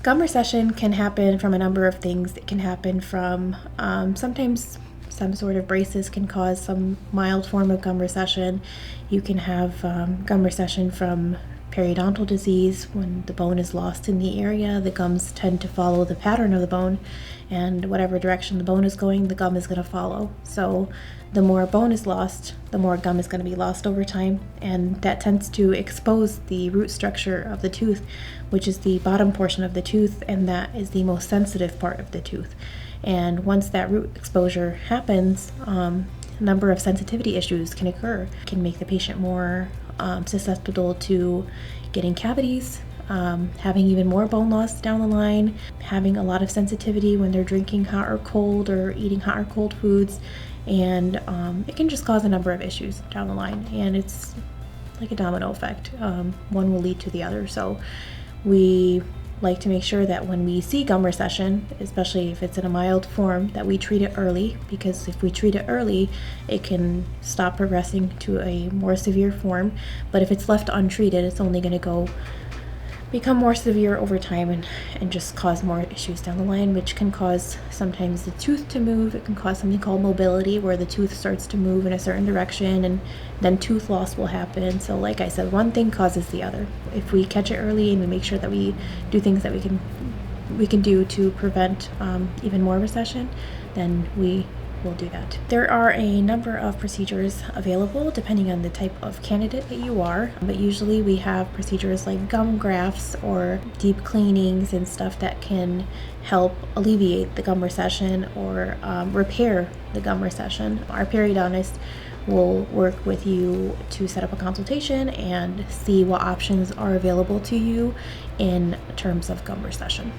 Gum recession can happen from a number of things. It can happen from sometimes some sort of braces can cause some mild form of gum recession. You can have gum recession from periodontal disease. When the bone is lost in the area, the gums tend to follow the pattern of the bone, and whatever direction the bone is going, the gum is going to follow. So the more bone is lost, the more gum is going to be lost over time, and that tends to expose the root structure of the tooth, which is the bottom portion of the tooth, and that is the most sensitive part of the tooth. And once that root exposure happens, a number of sensitivity issues can occur. It can make the patient more susceptible to getting cavities, having even more bone loss down the line, having a lot of sensitivity when they're drinking hot or cold or eating hot or cold foods, and it can just cause a number of issues down the line, and it's like a domino effect. One will lead to the other. So we like to make sure that when we see gum recession, especially if it's in a mild form, that we treat it early, because if we treat it early, it can stop progressing to a more severe form. But if it's left untreated, it's only going to become more severe over time and just cause more issues down the line, which can cause sometimes the tooth to move. It can cause something called mobility, where the tooth starts to move in a certain direction, and then tooth loss will happen. So like I said, one thing causes the other. If we catch it early and we make sure that we do things that we can do to prevent even more recession, then we will do that. There are a number of procedures available depending on the type of candidate that you are, but usually we have procedures like gum grafts or deep cleanings and stuff that can help alleviate the gum recession or repair the gum recession. Our periodontist will work with you to set up a consultation and see what options are available to you in terms of gum recession.